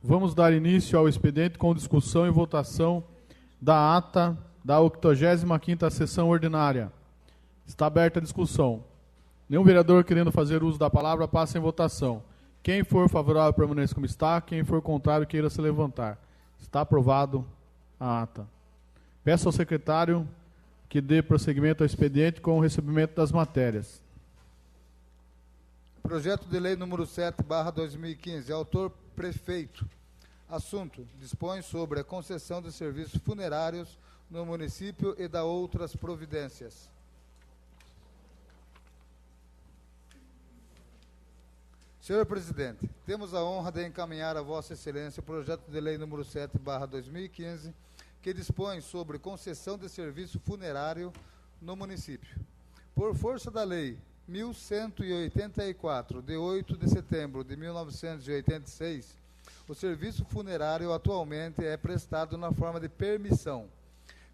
Vamos dar início ao expediente com discussão e votação da ata da 85ª sessão ordinária. Está aberta a discussão. Nenhum vereador querendo fazer uso da palavra, passa em votação. Quem for favorável, permaneça como está. Quem for contrário, queira se levantar. Está aprovado a ata. Peço ao secretário que dê prosseguimento ao expediente com o recebimento das matérias. Projeto de lei número 7/2015, autor prefeito. Assunto: dispõe sobre a concessão de serviços funerários no município e da outras providências. Senhor presidente, temos a honra de encaminhar a Vossa Excelência o projeto de lei número 7/2015, que dispõe sobre concessão de serviço funerário no município. Por força da lei 1184, de 8 de setembro de 1986, o serviço funerário atualmente é prestado na forma de permissão.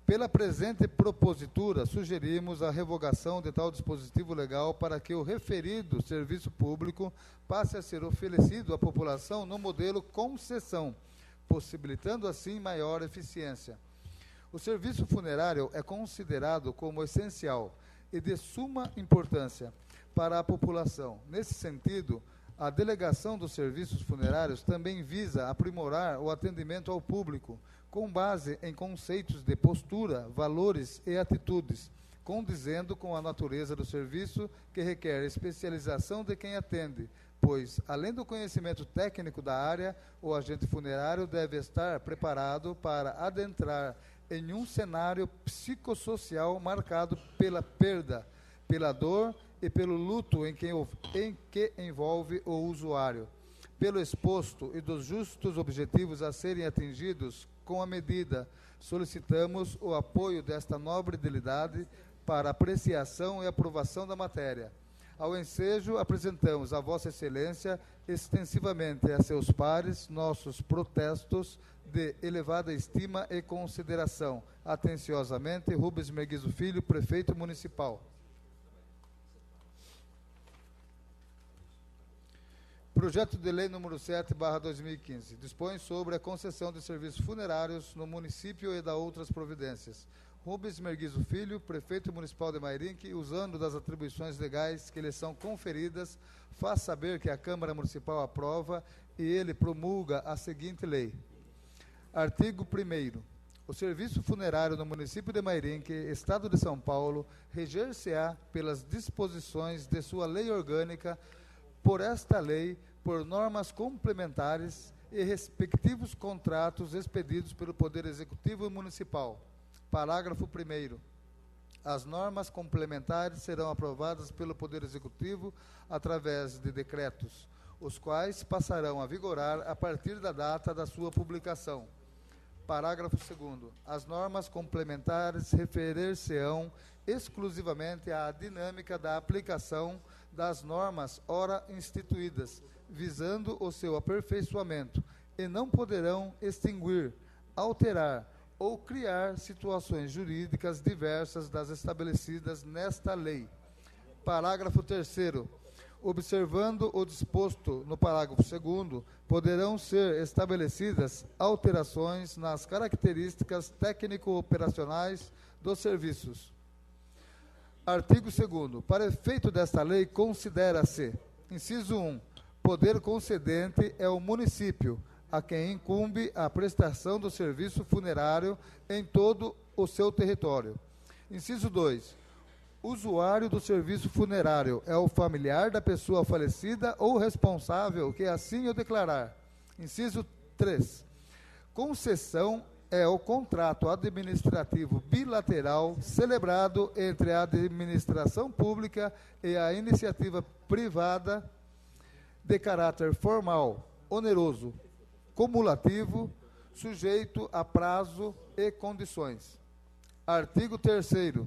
Pela presente propositura, sugerimos a revogação de tal dispositivo legal para que o referido serviço público passe a ser oferecido à população no modelo concessão, possibilitando assim maior eficiência. O serviço funerário é considerado como essencial e de suma importância para a população. Nesse sentido, a delegação dos serviços funerários também visa aprimorar o atendimento ao público, com base em conceitos de postura, valores e atitudes, condizendo com a natureza do serviço, que requer especialização de quem atende, pois, além do conhecimento técnico da área, o agente funerário deve estar preparado para adentrar em um cenário psicossocial marcado pela perda, pela dor e pelo luto em que envolve o usuário. Pelo exposto e dos justos objetivos a serem atingidos com a medida, solicitamos o apoio desta nobre delegada para apreciação e aprovação da matéria. Ao ensejo, apresentamos a Vossa Excelência, extensivamente a seus pares, nossos protestos de elevada estima e consideração. Atenciosamente, Rubens Merguizo Filho, Prefeito Municipal. Projeto de lei número 7/2015, dispõe sobre a concessão de serviços funerários no município e da outras providências. Rubens Merguizo Filho, Prefeito Municipal de Mairinque, usando das atribuições legais que lhe são conferidas, faz saber que a Câmara Municipal aprova e ele promulga a seguinte lei. Artigo 1º. O serviço funerário no município de Mairinque, Estado de São Paulo, reger-se-á pelas disposições de sua lei orgânica, por esta lei, por normas complementares e respectivos contratos expedidos pelo Poder Executivo Municipal. Parágrafo 1º. As normas complementares serão aprovadas pelo Poder Executivo através de decretos, os quais passarão a vigorar a partir da data da sua publicação. Parágrafo 2º. As normas complementares referir-se-ão exclusivamente à dinâmica da aplicação das normas ora instituídas, visando o seu aperfeiçoamento, e não poderão extinguir, alterar ou criar situações jurídicas diversas das estabelecidas nesta lei. Parágrafo 3º. Observando o disposto no parágrafo 2º, poderão ser estabelecidas alterações nas características técnico-operacionais dos serviços. Artigo 2º. Para efeito desta lei, considera-se: inciso 1. Poder concedente é o município, a quem incumbe a prestação do serviço funerário em todo o seu território. Inciso 2. Usuário do serviço funerário é o familiar da pessoa falecida ou responsável que assim o declarar. Inciso 3. Concessão é o contrato administrativo bilateral celebrado entre a administração pública e a iniciativa privada de caráter formal, oneroso, cumulativo, sujeito a prazo e condições. Artigo 3º.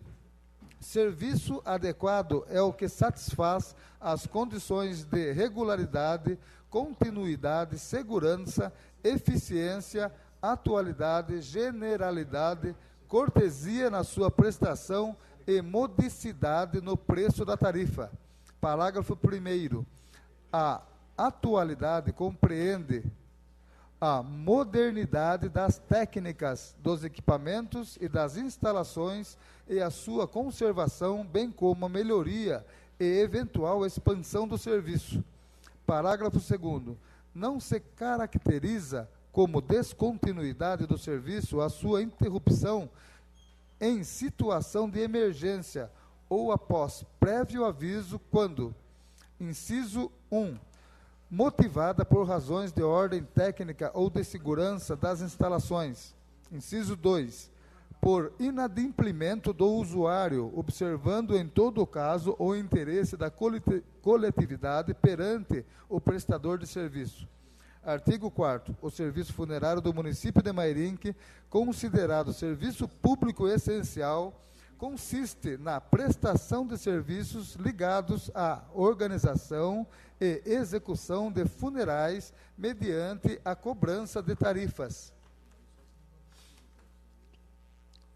Serviço adequado é o que satisfaz as condições de regularidade, continuidade, segurança, eficiência, atualidade, generalidade, cortesia na sua prestação e modicidade no preço da tarifa. Parágrafo 1º. A atualidade compreende a modernidade das técnicas, dos equipamentos e das instalações e a sua conservação, bem como a melhoria e eventual expansão do serviço. Parágrafo 2º. Não se caracteriza como descontinuidade do serviço a sua interrupção em situação de emergência ou após prévio aviso quando, inciso 1, motivada por razões de ordem técnica ou de segurança das instalações. Inciso 2, por inadimplemento do usuário, observando em todo caso o interesse da coletividade perante o prestador de serviço. Artigo 4º. O serviço funerário do município de Mairinque, considerado serviço público essencial, consiste na prestação de serviços ligados à organização e execução de funerais mediante a cobrança de tarifas.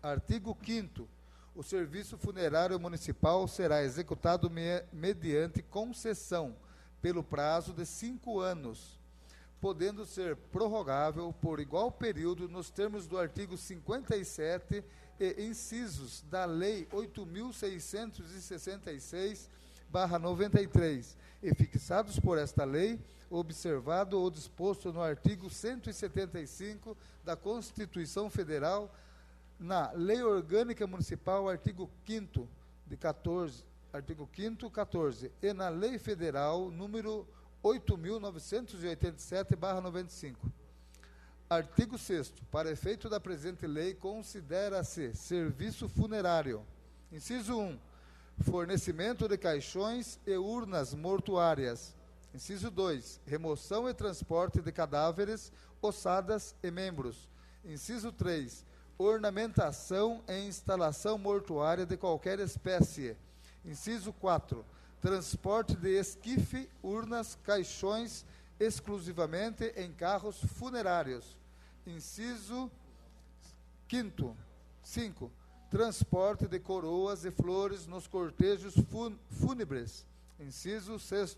Artigo 5º. O serviço funerário municipal será executado mediante concessão, pelo prazo de 5 anos, podendo ser prorrogável por igual período nos termos do artigo 57 e incisos da Lei 8.666/93, e fixados por esta lei, observado o disposto no artigo 175 da Constituição Federal, na Lei Orgânica Municipal, artigo 5º, 14, e na Lei Federal número 8.987/95. Artigo 6º. Para efeito da presente lei, considera-se serviço funerário. Inciso 1. Fornecimento de caixões e urnas mortuárias. Inciso 2. Remoção e transporte de cadáveres, ossadas e membros. Inciso 3. Ornamentação e instalação mortuária de qualquer espécie. Inciso 4. Transporte de esquife, urnas, caixões, exclusivamente em carros funerários. Inciso 5. Transporte de coroas e flores nos cortejos fúnebres. Inciso 6.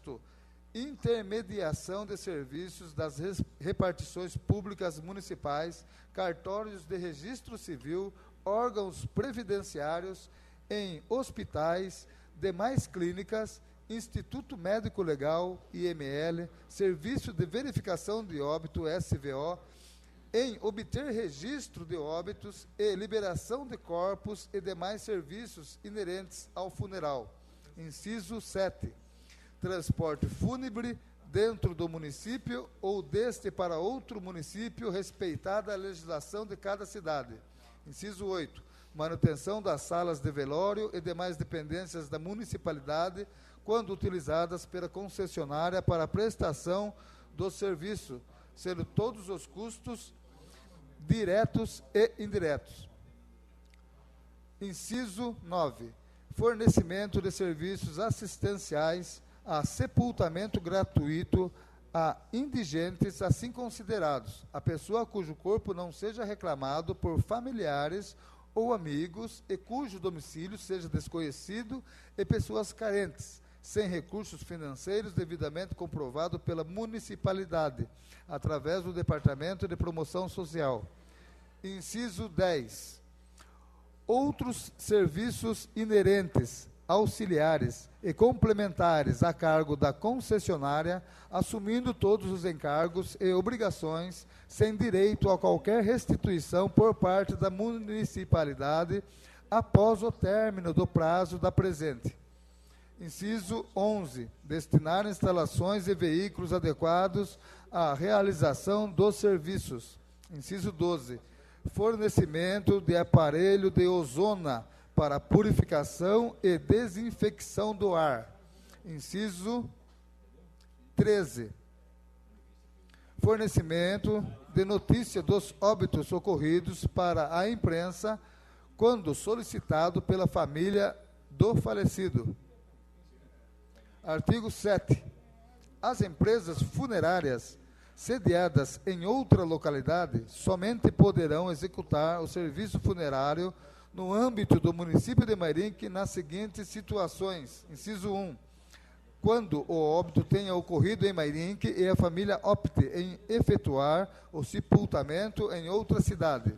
Intermediação de serviços das repartições públicas municipais, cartórios de registro civil, órgãos previdenciários, em hospitais, demais clínicas, Instituto Médico Legal, IML, Serviço de Verificação de Óbito, SVO, em obter registro de óbitos e liberação de corpos e demais serviços inerentes ao funeral. Inciso 7. Transporte fúnebre dentro do município ou deste para outro município, respeitada a legislação de cada cidade. Inciso 8. Manutenção das salas de velório e demais dependências da municipalidade, quando utilizadas pela concessionária para a prestação do serviço, sendo todos os custos diretos e indiretos. Inciso 9. Fornecimento de serviços assistenciais a sepultamento gratuito a indigentes assim considerados, a pessoa cujo corpo não seja reclamado por familiares ou amigos e cujo domicílio seja desconhecido, e pessoas carentes, sem recursos financeiros devidamente comprovado pela municipalidade, através do Departamento de Promoção Social. Inciso 10. Outros serviços inerentes, auxiliares e complementares a cargo da concessionária, assumindo todos os encargos e obrigações, sem direito a qualquer restituição por parte da municipalidade, após o término do prazo da presente. Inciso 11. Destinar instalações e veículos adequados à realização dos serviços. Inciso 12. Fornecimento de aparelho de ozona para purificação e desinfecção do ar. Inciso 13. Fornecimento de notícia dos óbitos ocorridos para a imprensa, quando solicitado pela família do falecido. Artigo 7. As empresas funerárias sediadas em outra localidade somente poderão executar o serviço funerário no âmbito do município de Mairinque nas seguintes situações. Inciso 1. quando o óbito tenha ocorrido em Mairinque e a família opte em efetuar o sepultamento em outra cidade.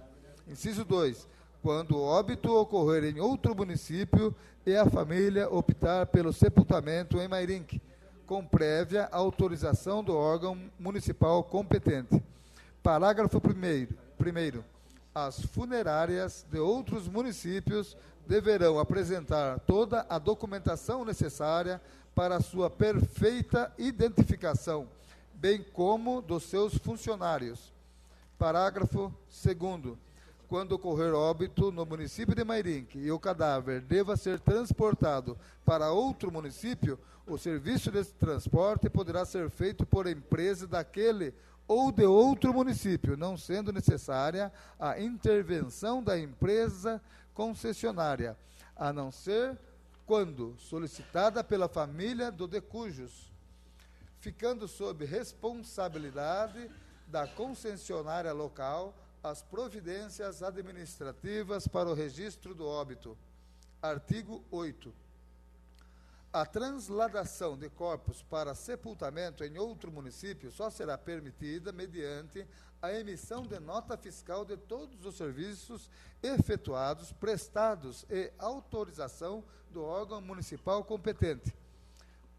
Inciso 2. Quando o óbito ocorrer em outro município e a família optar pelo sepultamento em Mairinque, com prévia autorização do órgão municipal competente. Parágrafo 1º. As funerárias de outros municípios deverão apresentar toda a documentação necessária para a sua perfeita identificação, bem como dos seus funcionários. Parágrafo 2º. Quando ocorrer óbito no município de Mairinque e o cadáver deva ser transportado para outro município, o serviço de transporte poderá ser feito por empresa daquele ou de outro município, não sendo necessária a intervenção da empresa concessionária, a não ser quando solicitada pela família do de cujos, ficando sob responsabilidade da concessionária local as providências administrativas para o registro do óbito. Artigo 8. A transladação de corpos para sepultamento em outro município só será permitida mediante a emissão de nota fiscal de todos os serviços efetuados, prestados e autorização do órgão municipal competente.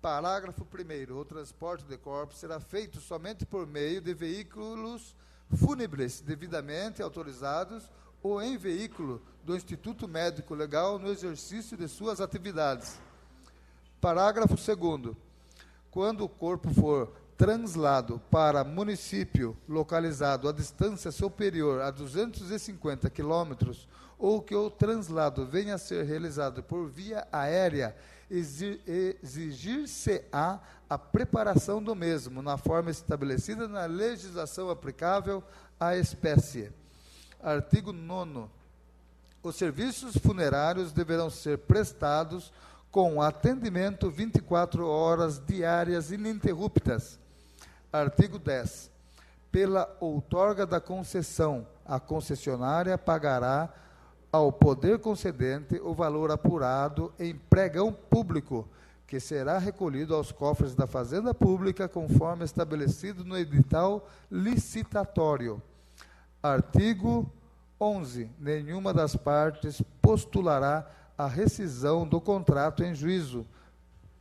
Parágrafo 1º. O transporte de corpos será feito somente por meio de veículos fúnebres devidamente autorizados ou em veículo do Instituto Médico Legal no exercício de suas atividades. Parágrafo 2º. Quando o corpo for translado para município localizado a distância superior a 250 quilômetros ou que o translado venha a ser realizado por via aérea, exigir-se-á a preparação do mesmo, na forma estabelecida na legislação aplicável à espécie. Artigo 9º. Os serviços funerários deverão ser prestados com atendimento 24 horas diárias ininterruptas. Artigo 10. Pela outorga da concessão, a concessionária pagará ao poder concedente o valor apurado em pregão público, que será recolhido aos cofres da Fazenda Pública, conforme estabelecido no edital licitatório. Artigo 11. Nenhuma das partes postulará a rescisão do contrato em juízo,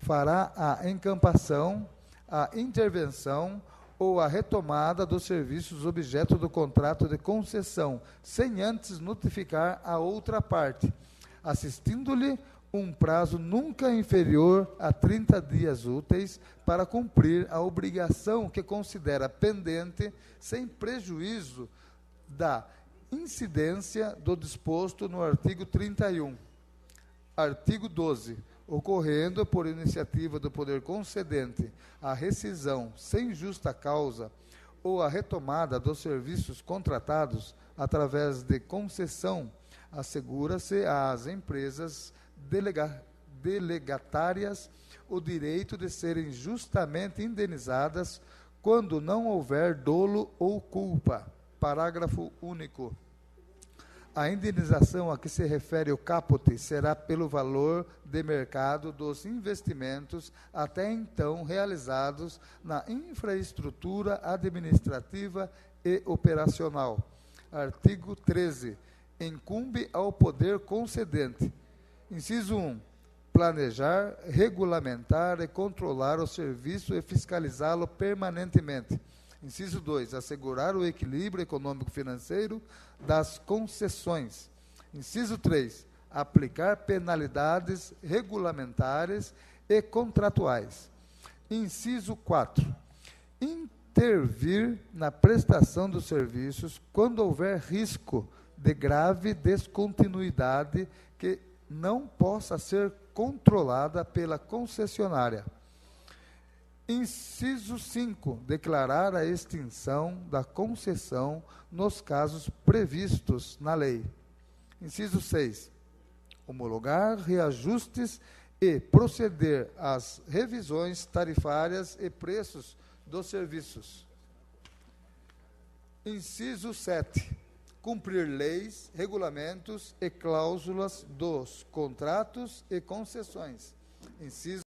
fará a encampação, a intervenção ou a retomada dos serviços objeto do contrato de concessão, sem antes notificar a outra parte, assistindo-lhe um prazo nunca inferior a 30 dias úteis para cumprir a obrigação que considera pendente, sem prejuízo da incidência do disposto no artigo 31. Artigo 12. Ocorrendo, por iniciativa do poder concedente, a rescisão sem justa causa ou a retomada dos serviços contratados através de concessão, assegura-se às empresas delegatárias o direito de serem justamente indenizadas quando não houver dolo ou culpa. Parágrafo único. A indenização a que se refere o caput será pelo valor de mercado dos investimentos até então realizados na infraestrutura administrativa e operacional. Artigo 13. Incumbe ao poder concedente. Inciso 1. Planejar, regulamentar e controlar o serviço e fiscalizá-lo permanentemente. Inciso 2. Assegurar o equilíbrio econômico-financeiro das concessões. Inciso 3. Aplicar penalidades regulamentares e contratuais. Inciso 4. Intervir na prestação dos serviços quando houver risco de grave descontinuidade que não possa ser controlada pela concessionária. Inciso 5. Declarar a extinção da concessão nos casos previstos na lei. Inciso 6. Homologar reajustes e proceder às revisões tarifárias e preços dos serviços. Inciso 7. Cumprir leis, regulamentos e cláusulas dos contratos e concessões. Inciso